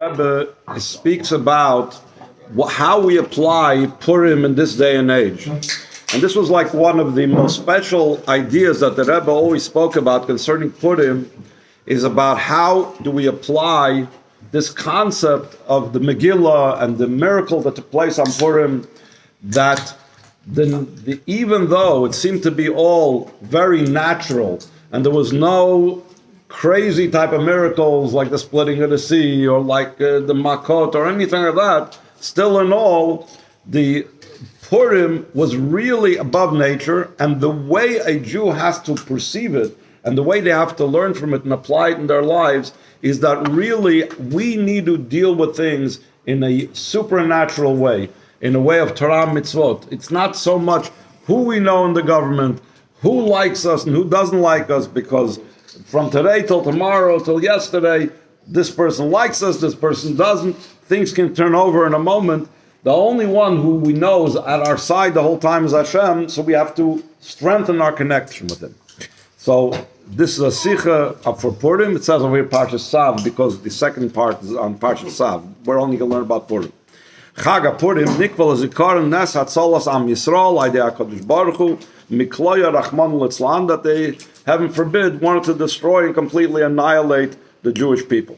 Rebbe speaks about how we apply Purim in this day and age. And this was like one of the most special ideas that the Rebbe always spoke about concerning Purim, is about how do we apply this concept of the Megillah and the miracle that took place on Purim, that even though it seemed to be all very natural and there was no crazy type of miracles like the splitting of the sea or like the Makot or anything like that, still in all, the Purim was really above nature, and the way a Jew has to perceive it and the way they have to learn from it and apply it in their lives is that really we need to deal with things in a supernatural way, in a way of Torah and Mitzvot. It's not so much who we know in the government, who likes us and who doesn't like us, because from today till tomorrow till yesterday, this person likes us, this person doesn't. Things can turn over in a moment. The only one who we know is at our side the whole time is Hashem, so we have to strengthen our connection with Him. So this is a Sikha for Purim. It says over here Parshas Sav, because the second part is on Parshas Sav. We're only going to learn about Purim. Chag Purim, Nikval Zikaron Nes Hatzalas Am Yisrael, Aidei HaKadosh Baruch Hu, Mikloya Rachmanu Litzlan, that they, heaven forbid, wanted to destroy and completely annihilate the Jewish people.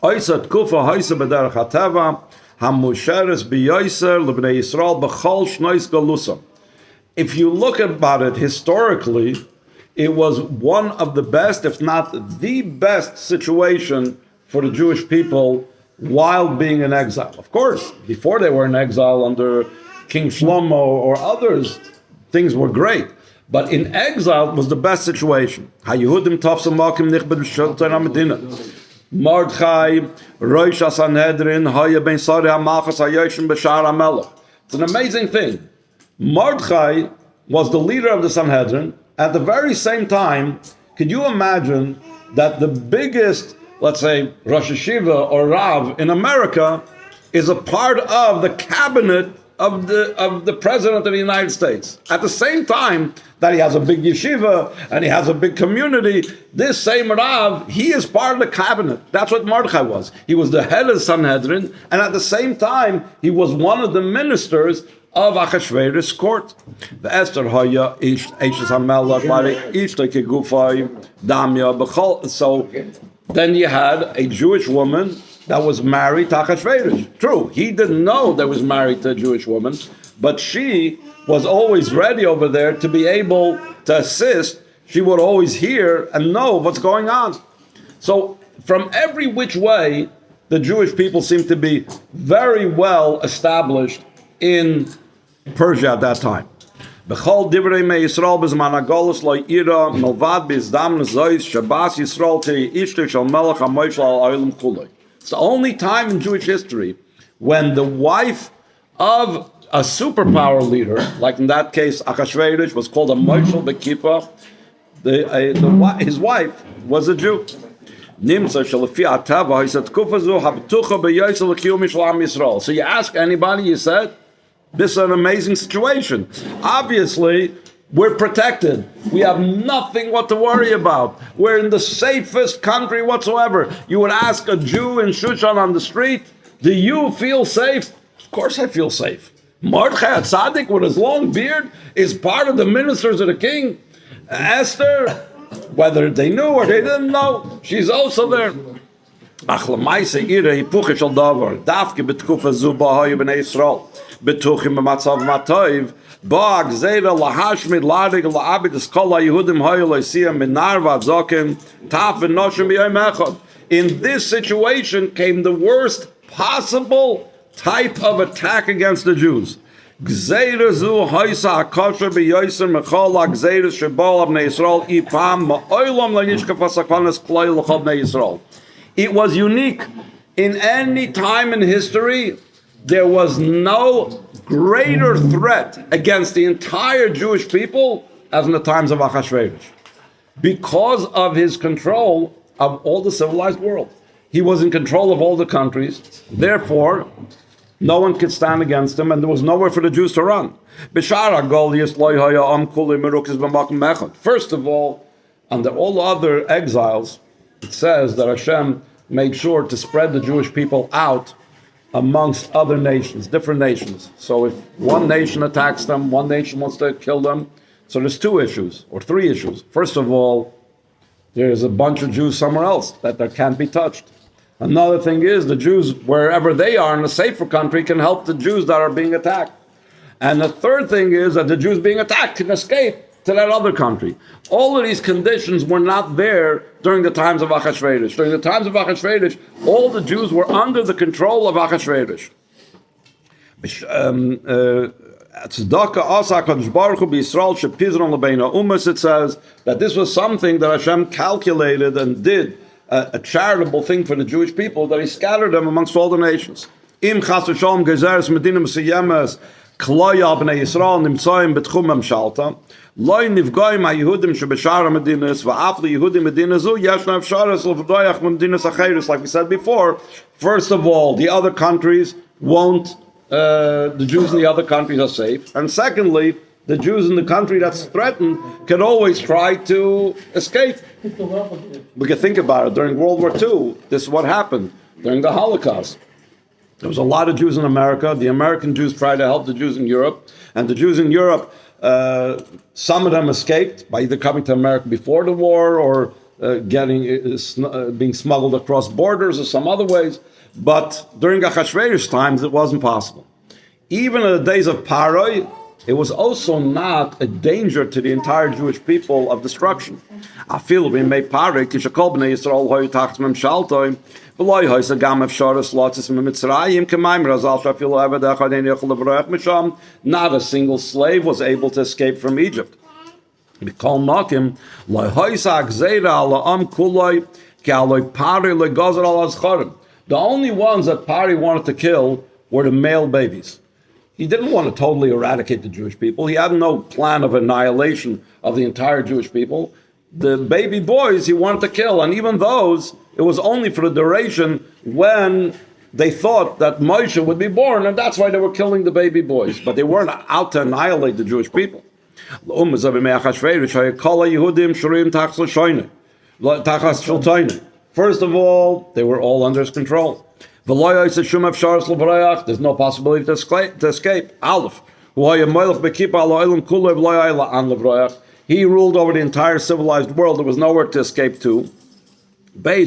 Oisat Kufa Haisa B'derech HaTeva, HaMusheres B'Yoser L'Bnei Yisrael B'chol Shnois Galusa. If you look about it historically, it was one of the best, if not the best situation for the Jewish people while being in exile. Of course, before they were in exile under King Shlomo or others, things were great. But in exile was the best situation. HaYehudim tafsum makim nichbed b'shelter HaMedina. Mordechai, Rosh HaSanhedrin, Haya ben Sari HaMalchus HaYoshim B'Shar HaMelech. It's an amazing thing. Mordechai was the leader of the Sanhedrin. At the very same time, could you imagine that the biggest, let's say, Rosh Hashiva or Rav in America is a part of the cabinet of the President of the United States? At the same time that he has a big yeshiva and he has a big community, this same Rav, he is part of the cabinet. That's what Mordechai was. He was the head of Sanhedrin, and at the same time, he was one of the ministers of Achashverosh's court. The Esther Haya Ish Hamelach Ishta Kegufay Damya Bechol. So then you had a Jewish woman that was married to Achashverosh. True, he didn't know that was married to a Jewish woman, but she was always ready over there to be able to assist. She would always hear and know what's going on. So from every which way, the Jewish people seem to be very well established in Persia at that time. Bechol divrei me Yisrael b'zman hagolus lo ira milvad b'zdam zois Shabbos Yisrael tei ishter shel melech hamoshel al olam kulei. It's the only time in Jewish history when the wife of a superpower leader, like in that case Achashverosh, was called a moshel b'kippah. His wife was a Jew. Nimsa shelafi atava hisat kufazu habtucha b'yosel l'kiyum mishal am Yisrael. So you ask anybody, you said, this is an amazing situation. Obviously, we're protected. We have nothing what to worry about. We're in the safest country whatsoever. You would ask a Jew in Shushan on the street, do you feel safe? Of course I feel safe. Mordechai Tzaddik with his long beard is part of the ministers of the king. Esther, whether they knew or they didn't know, she's also there. Ach l'maise ira hipuche shel davar, dafke betkufa zu b'hayu b'nei Yisrael. Betuchim b'matzav matoiv, ba'ag zera lahashmid ladig la'abid eskola Yehudim hayu lo'isiyam minar v'adzokim taf v'noshim b'yom echad. In this situation came the worst possible type of attack against the Jews. Gzeira zu haisa hakosher b'yoser mechol ha'gzeira shebol b'nei Yisrael ipam ma'olam la'yishkaf ha'sakvanas kloi l'chol b'nei Yisrael. It was unique. In any time in history, there was no greater threat against the entire Jewish people as in the times of Achashverosh, because of his control of all the civilized world. He was in control of all the countries. Therefore, no one could stand against him, and there was nowhere for the Jews to run. First of all, under all other exiles, it says that Hashem made sure to spread the Jewish people out amongst other nations, different nations. So if one nation attacks them, one nation wants to kill them, so there's two issues, or three issues. First of all, there's a bunch of Jews somewhere else that can't be touched. Another thing is the Jews, wherever they are in a safer country, can help the Jews that are being attacked. And the third thing is that the Jews being attacked can escape to that other country. All of these conditions were not there during the times of Achashverosh. During the times of Achashverosh, all the Jews were under the control of Achashverosh. It says that this was something that Hashem calculated and did, a charitable thing for the Jewish people, that He scattered them amongst all the nations. Im chas v'shalom gezeres medina mesuyemes kloya b'nei Yisrael nimtzoyim betchum memshalta loy nifgoyim haYehudim shebeshar hamedinas va'af liYehudim medina zu yeshna efsharos l'vdoyach medinas acheres. Like we said before, first of all, the other countries won't. The Jews in the other countries are safe, and secondly, the Jews in the country that's threatened can always try to escape. We can think about it. During World War II, this is what happened. During the Holocaust, there was a lot of Jews in America. The American Jews tried to help the Jews in Europe, and the Jews in Europe, some of them escaped by either coming to America before the war or being smuggled across borders or some other ways. But during Achashverosh times, it wasn't possible. Even in the days of Paroi, it was also not a danger to the entire Jewish people of destruction. I feel we may Paroi, Kishakol b'nei Yisrael hoy tacht memshaltoy, v'loy hoy sagam efsharos lotzis memitzrayim k'mayim razal shafilu eved echad ein yochel levrach misham. Not a single slave was able to escape from Egypt. B'kol makim loy hoy sag zeira ala am kuloy ki aloy Paroi loy gozer al azcharim. The only ones that Pari wanted to kill were the male babies. He didn't want to totally eradicate the Jewish people. He had no plan of annihilation of the entire Jewish people. The baby boys he wanted to kill, and even those, it was only for the duration when they thought that Moshe would be born, and that's why they were killing the baby boys. But they weren't out to annihilate the Jewish people. First of all, they were all under his control. There's no possibility to escape. Aleph. He ruled over the entire civilized world. There was nowhere to escape to. The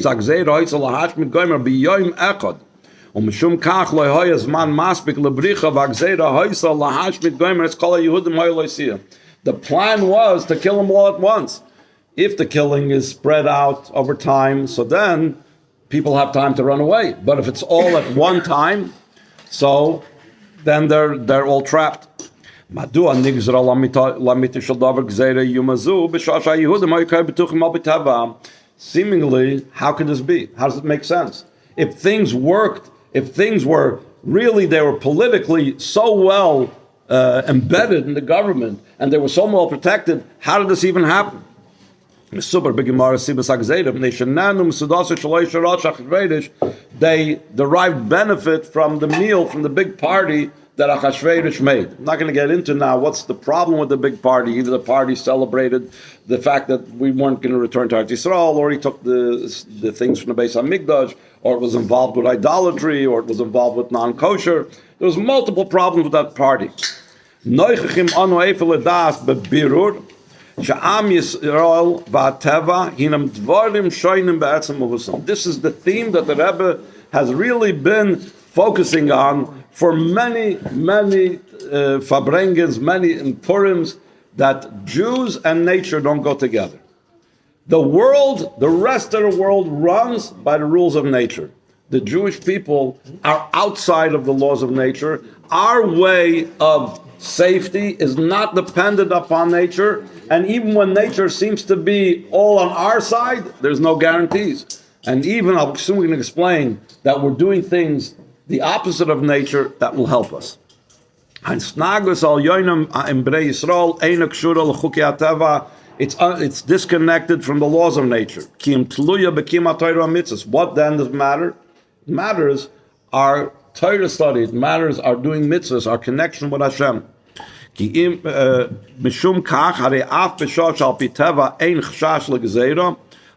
plan was to kill them all at once. If the killing is spread out over time, so then people have time to run away. But if it's all at one time, so then they're all trapped. Seemingly, how could this be? How does it make sense? If things worked, if things were really, they were politically so well embedded in the government, and they were so well protected, how did this even happen? They derived benefit from the meal, from the big party that Achashverosh made. I'm not going to get into now what's the problem with the big party. Either the party celebrated the fact that we weren't going to return to Eretz Yisrael, or he took the things from the Beis HaMikdash, or it was involved with idolatry, or it was involved with non-kosher. There was multiple problems with that party. This is the theme that the Rebbe has really been focusing on for many Farbrengens, many Purims, that Jews and nature don't go together. The world, the rest of the world runs by the rules of nature. The Jewish people are outside of the laws of nature. Our way of safety is not dependent upon nature, and even when nature seems to be all on our side, there's no guarantees. And even, I'll soon we can explain that we're doing things the opposite of nature that will help us. It's disconnected from the laws of nature. What then does matter? It matters our Torah study, it matters our doing mitzvahs, our connection with Hashem.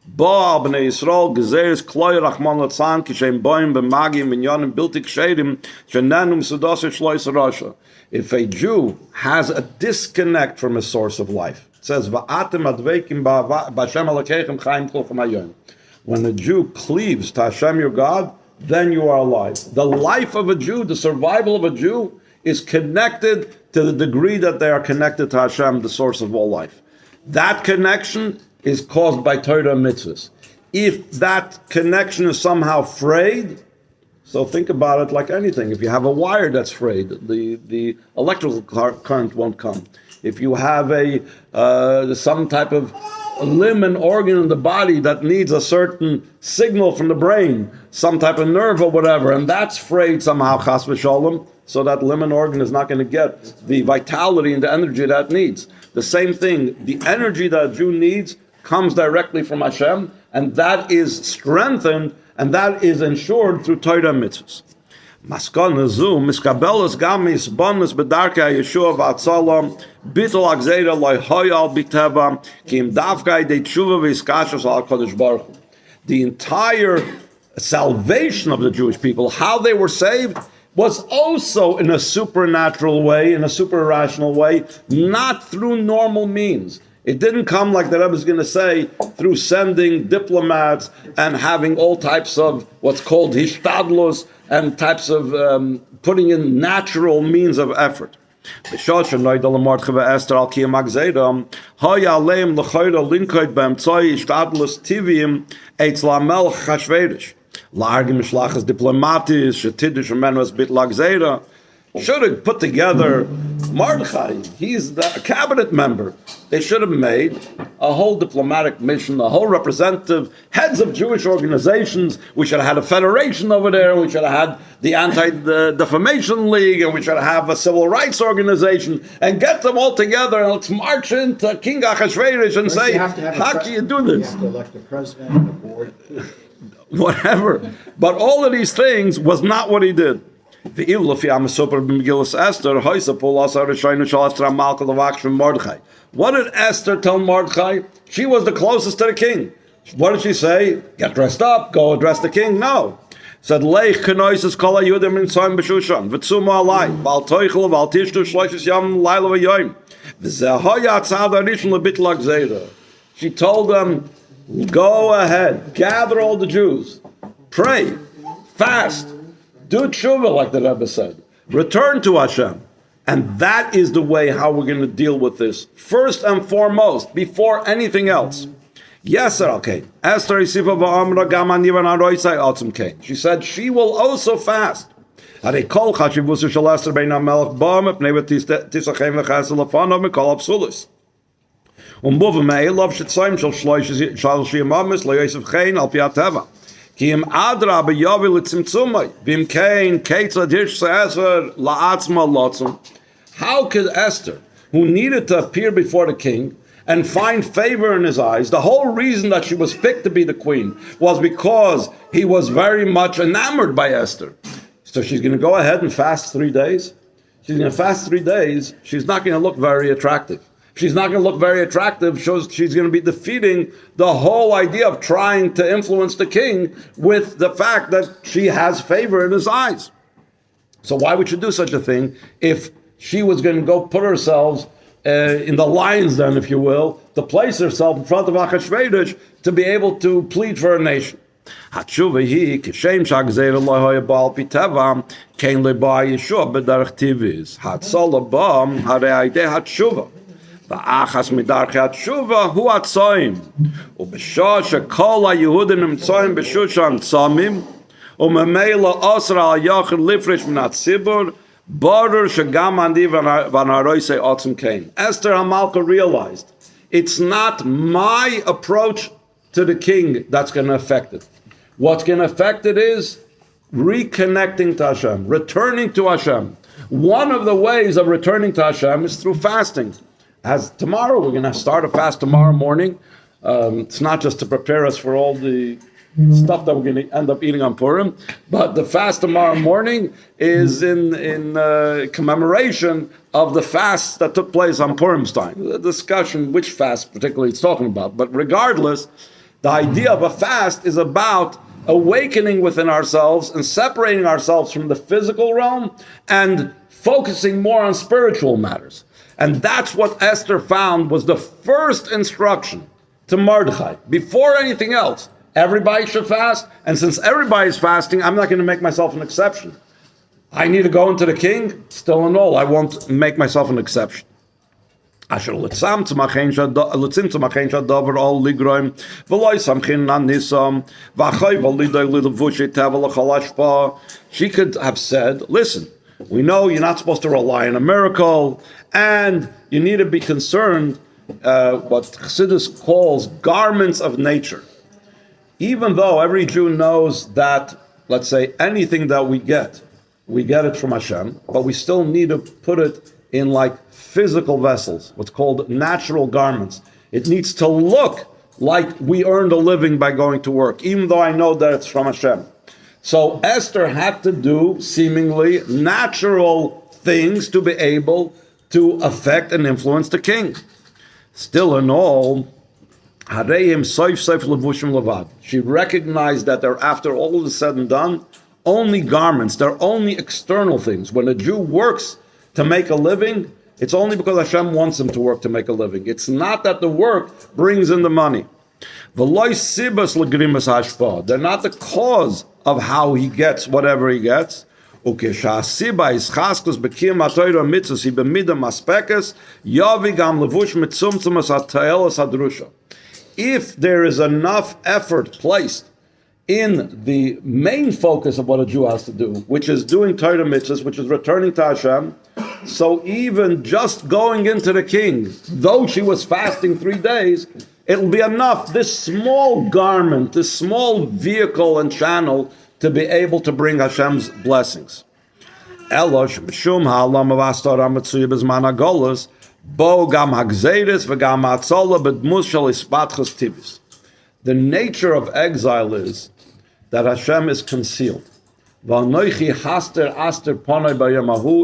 Bo al bnei Yisrael gezeres kloy rachman latzan kishem boim b'magim minyanim bilti ksherim shenanu misudas shlois rasha. If a Jew has a disconnect from a source of life, it says va'atem adveikim b'Hashem alakechem chaim kol chamayom. When a Jew cleaves to Hashem your God, then you are alive. The life of a Jew, the survival of a Jew, is connected to the degree that they are connected to Hashem, the source of all life. That connection is caused by Torah and Mitzvos. If that connection is somehow frayed, so think about it like anything. If you have a wire that's frayed, the electrical current won't come. If you have some type of limb and organ in the body that needs a certain signal from the brain, some type of nerve or whatever, and that's frayed somehow, chas v'sholem, so that limb and organ is not going to get the vitality and the energy that it needs. The same thing, the energy that a Jew needs comes directly from Hashem, and that is strengthened, and that is ensured through Torah and Mitzvos. Maskana zu miskabelas gam misbonus bedarka Yeshua v'atzalam bitol agzeira loy hoyal biteva kim davkai de tshuva v'iskashos al Kodesh Baruch Hu. The entire salvation of the Jewish people, how they were saved, was also in a supernatural way, in a super rational way, not through normal means. It didn't come, like the Rebbe is going to say, through sending diplomats and having all types of what's called hishtadlos and types of putting in natural means of effort. Should have put together Mordechai. He's the cabinet member. They should have made a whole diplomatic mission, a whole representative, heads of Jewish organizations. We should have had a federation over there. We should have had the Anti-Defamation League, and we should have a civil rights organization, and get them all together, and let's march into King Achashverosh and say, how can you do this? You have to elect a president and a board. Whatever. But all of these things was not what he did. What did Esther tell Mordechai? She was the closest to the king. What did she say? Get dressed up, go address the king? No. Said, Leich kenoises kol hayudim nitzoyim b'shushan, v'tzumo alai, v'al toichel, v'al tishtu shloishes yom laila v'yoyim, v'zeh hoya tzad harishon lebitl hagzeira. She told them, go ahead, gather all the Jews, pray, fast, do tshuva, like the Rebbe said. Return to Hashem. And that is the way how we're going to deal with this. First and foremost, before anything else. Yes, sir, okay. Esther, she said she will also fast. How could Esther, who needed to appear before the king and find favor in his eyes, the whole reason that she was picked to be the queen was because he was very much enamored by Esther. So she's going to go ahead and fast 3 days. She's going to fast 3 days. She's not going to look very attractive. She's not going to look very attractive. She's going to be defeating the whole idea of trying to influence the king with the fact that she has favor in his eyes. So why would she do such a thing if she was going to go put herself in the lion's den, if you will, to place herself in front of Achashverosh to be able to plead for her nation? Hatshuva hi kishem shagzeira lo hoya baal piteva kein leba Yeshua b'derech tivis hatzala bam harei aidei hatshuva. Va'achas midarchei hatshuva hu atzoim u'b'shah shekol haYehudim nimtzoim b'shushan tzomim u'memela osra al yachid lifresh min hatzibur baruch shegam ani v'naroisei otzim kein. Esther HaMalka realized it's not my approach to the king that's going to affect it. What's going to affect it is reconnecting to Hashem, returning to Hashem. One of the ways of returning to Hashem is through fasting. As tomorrow, we're going to start a fast tomorrow morning. It's not just to prepare us for all the stuff that we're going to end up eating on Purim, but the fast tomorrow morning is in commemoration of the fast that took place on Purim's time. The discussion which fast particularly it's talking about, but regardless, The idea of a fast is about awakening within ourselves and separating ourselves from the physical realm and focusing more on spiritual matters. And that's what Esther found was the first instruction to Mordechai. Before anything else, everybody should fast, and since everybody's fasting, I'm not going to make myself an exception. I need to go into the king, still and all, I won't make myself an exception. Asher litzam tzmachin shadavar all ligroim v'loy samchin nan nisam v'achay v'liday lidavushe tevel l'chalashpa. She could have said, listen, we know you're not supposed to rely on a miracle, and you need to be concerned what Chassidus calls garments of nature. Even though every Jew knows that, let's say, anything that we get it from Hashem, but we still need to put it in like physical vessels, what's called natural garments. It needs to look like we earned a living by going to work, even though I know that it's from Hashem. So Esther had to do seemingly natural things to be able to affect and influence the king. Still in all, she recognized that they're, after all is said and done, only garments, they're only external things. When a Jew works to make a living, it's only because Hashem wants him to work to make a living. It's not that the work brings in the money. They're not the cause of how he gets whatever he gets. If there is enough effort placed in the main focus of what a Jew has to do, which is doing Torah and Mitzvos, which is returning to Hashem, so even just going into the king, though she was fasting 3 days, it'll be enough, this small garment, this small vehicle and channel, to be able to bring Hashem's blessings. The nature of exile is that Hashem is concealed.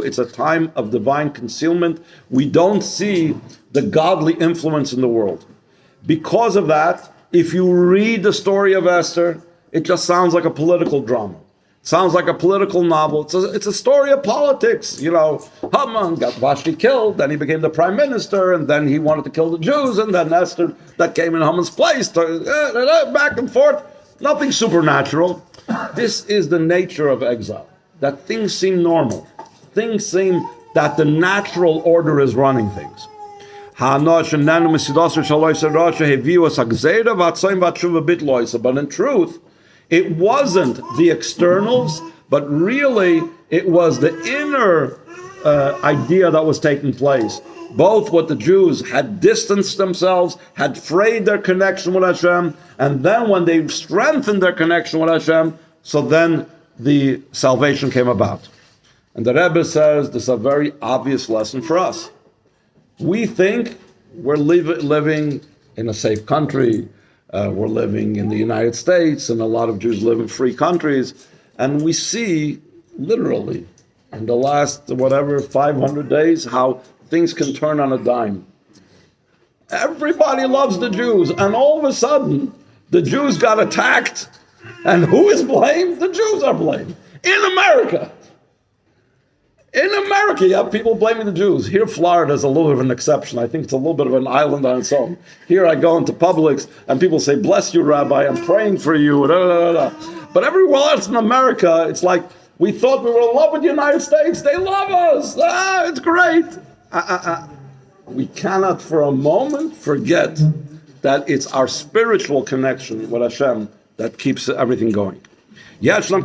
It's a time of divine concealment. We don't see the godly influence in the world. Because of that, if you read the story of Esther, it just sounds like a political drama. It sounds like a political novel. It's a story of politics. You know, Haman got Vashti killed, then he became the prime minister, and then he wanted to kill the Jews, and then Esther, that came in Haman's place, back and forth. Nothing supernatural. This is the nature of exile, that things seem normal. Things seem that the natural order is running things. But in truth, it wasn't the externals, but really it was the inner idea that was taking place. Both what the Jews had distanced themselves, had frayed their connection with Hashem, and then when they strengthened their connection with Hashem, so then the salvation came about. And the Rebbe says this is a very obvious lesson for us. We think we're living in a safe country, we're living in the United States, and a lot of Jews live in free countries, and we see literally in the last 500 days how things can turn on a dime. Everybody loves the Jews, and all of a sudden the Jews got attacked, and who is blamed? The Jews are blamed. In America, you have people blaming the Jews. Here, Florida is a little bit of an exception. I think it's a little bit of an island on its own. Here I go into Publix, and people say, "Bless you, Rabbi, I'm praying for you." But everywhere else in America, it's like, we thought we were in love with the United States. They love us. It's great. We cannot for a moment forget that it's our spiritual connection with Hashem that keeps everything going. That's the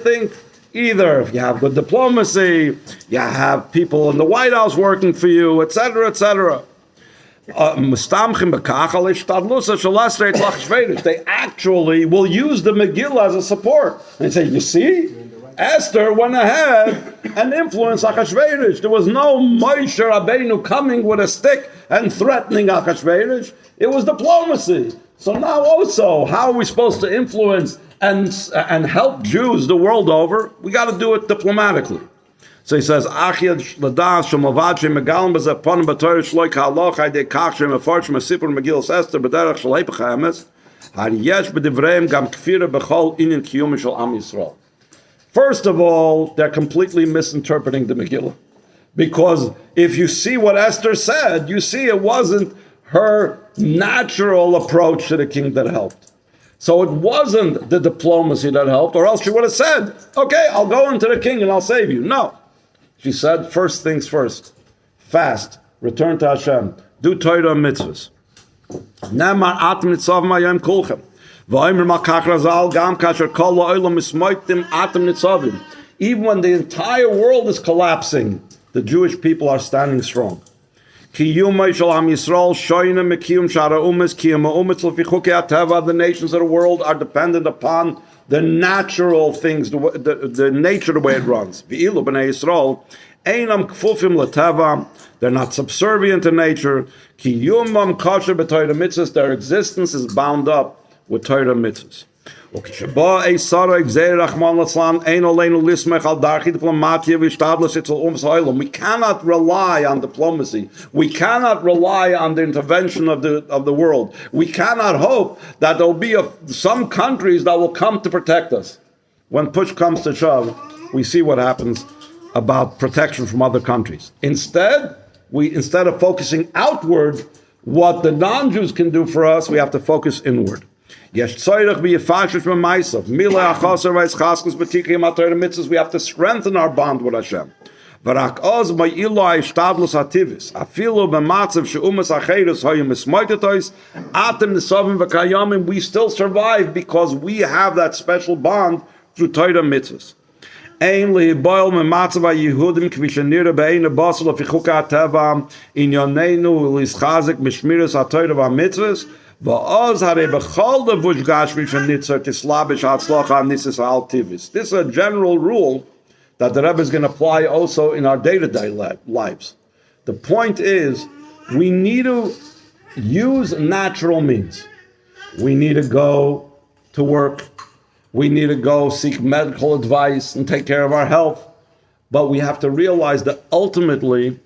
thing. Either if you have good diplomacy, you have people in the White House working for you, etc., etc. They actually will use the Megillah as a support. They say, you see, Esther went ahead and influenced Achashverosh. There was no Moshe Rabbeinu coming with a stick and threatening Achashverosh. It was diplomacy. So now also, how are we supposed to influence and help Jews the world over? We got to do it diplomatically. So he says, "Achiyad ladas shemavad shemegalim b'zeponim b'torah shloi ka'aloch ha'idei kach shemefarsh mesipur Megillah Esther b'derech shalei b'chayemes har yesh b'divreim gam kfira b'chol inyan kiyum shel Am Yisrael." First of all, they're completely misinterpreting the Megillah. Because if you see what Esther said, you see it wasn't her natural approach to the king that helped. So it wasn't the diplomacy that helped, or else she would have said, okay, I'll go into the king and I'll save you. No. She said, first things first. Fast. Return to Hashem. Do Torah and Mitzvos. Nemar atem nitzav mayem kulchem. V'omer malkach razal gam kasher kol la'olam mismoitim atem nitzavim. Even when the entire world is collapsing, the Jewish people are standing strong. The nations of the world are dependent upon the natural things, the nature, the way it runs. They're not subservient to nature. Their existence is bound up with Torah and Mitzvos. We cannot rely on diplomacy. We cannot rely on the intervention of the world. We cannot hope that there will be some countries that will come to protect us. When push comes to shove, we see what happens about protection from other countries. Instead of focusing outward, what the non-Jews can do for us, we have to focus inward. We have to strengthen our bond with Hashem. We still survive because we have that special bond through Torah and Mitzvos. This is a general rule that the Rebbe is going to apply also in our day-to-day lives. The point is, we need to use natural means. We need to go to work. We need to go seek medical advice and take care of our health. But we have to realize that ultimately,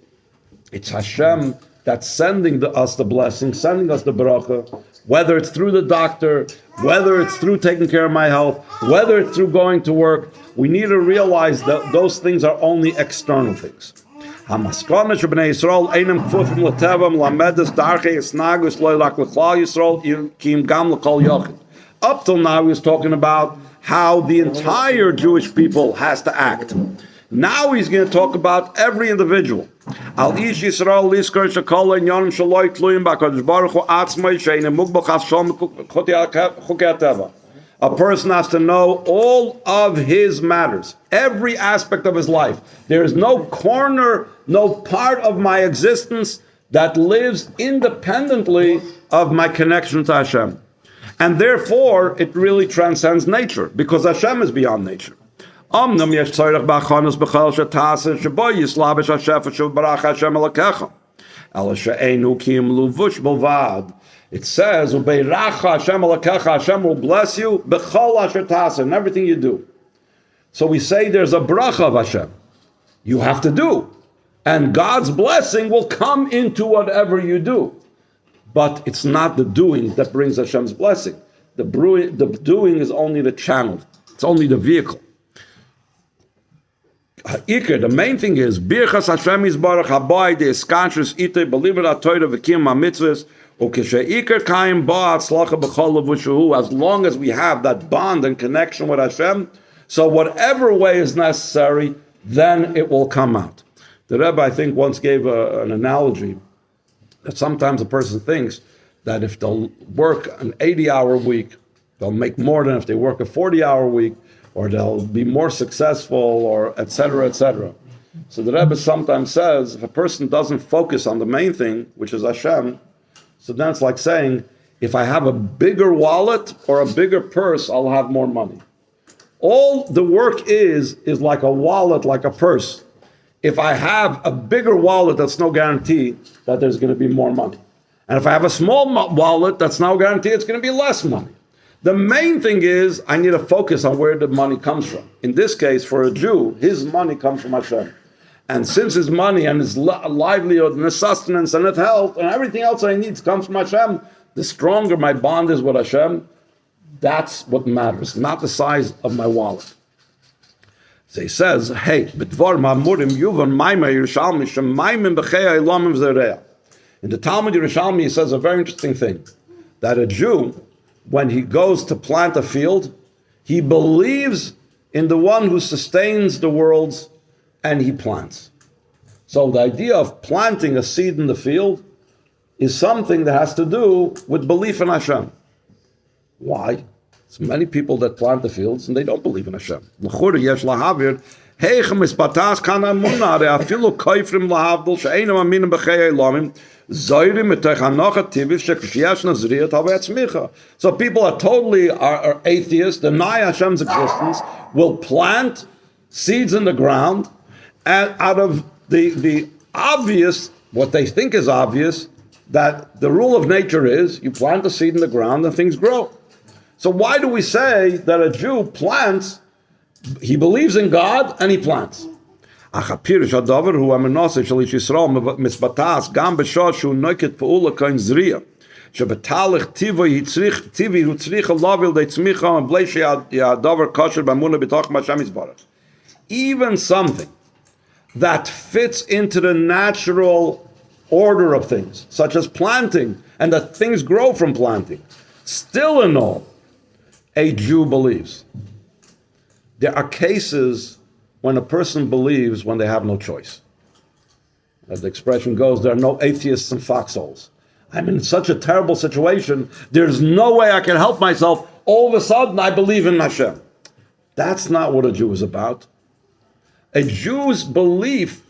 it's Hashem that's sending us the blessing, sending us the bracha, whether it's through the doctor, whether it's through taking care of my health, whether it's through going to work. We need to realize that those things are only external things. Up till now, he was talking about how the entire Jewish people has to act. Now he's going to talk about every individual. A person has to know all of his matters, every aspect of his life. There is no corner, no part of my existence that lives independently of my connection to Hashem. And therefore, it really transcends nature, because Hashem is beyond nature. It says, Hashem will bless you in everything you do. So we say there's a bracha of Hashem. You have to do. And God's blessing will come into whatever you do. But it's not the doing that brings Hashem's blessing. The doing is only the channel. It's only the vehicle. The main thing is Birchas Hashem Yisbarach Habai De Eskashus Ite Believe It Torah V'Kiyum HaMitzvos Ukesheikar Kaim Ba Atzlacha B'Chol V'Shuhu. As long as we have that bond and connection with Hashem, so whatever way is necessary, then it will come out. The Rebbe, I think, once gave an analogy that sometimes a person thinks that if they'll work an 80-hour week, they'll make more than if they work a 40-hour week, or they'll be more successful, or etc., etc. So the Rebbe sometimes says, if a person doesn't focus on the main thing, which is Hashem, so then it's like saying, if I have a bigger wallet or a bigger purse, I'll have more money. All the work is like a wallet, like a purse. If I have a bigger wallet, that's no guarantee that there's going to be more money. And if I have a small wallet, that's no guarantee it's going to be less money. The main thing is, I need to focus on where the money comes from. In this case, for a Jew, his money comes from Hashem. And since his money and his livelihood and his sustenance and his health and everything else I need comes from Hashem, the stronger my bond is with Hashem, that's what matters, not the size of my wallet. So he says, hey, in the Talmud Yerushalmi, he says a very interesting thing, that a Jew, when he goes to plant a field, he believes in the one who sustains the worlds, and he plants. So the idea of planting a seed in the field is something that has to do with belief in Hashem. Why? There's many people that plant the fields and they don't believe in Hashem. So people are totally are atheists, deny Hashem's existence, will plant seeds in the ground, and out of the obvious, what they think is obvious, that the rule of nature is you plant a seed in the ground and things grow. So why do we say that a Jew plants, he believes in God and he plants? Even something that fits into the natural order of things, such as planting, and that things grow from planting, still in all, a Jew believes. There are cases when a person believes when they have no choice. As the expression goes, there are no atheists in foxholes. I'm in such a terrible situation, there's no way I can help myself. All of a sudden, I believe in Hashem. That's not what a Jew is about. A Jew's belief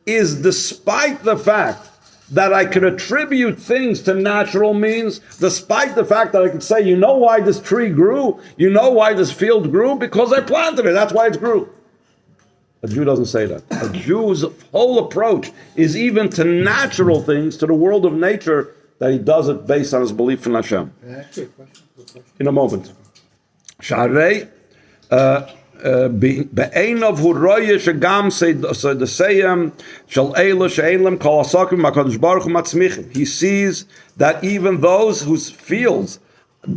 is despite the fact that I could attribute things to natural means, despite the fact that I could say, you know why this tree grew? You know why this field grew? Because I planted it, that's why it grew. A Jew doesn't say that. A Jew's whole approach is even to natural things, to the world of nature, that he does it based on his belief in Hashem. Can I ask you a question? In a moment. Sharei, בעיניו הוא רואה שגם סדסיים של אלה שאין להם כל עסקים מהקדוש ברוך הוא מצמיחים. He sees that even those whose fields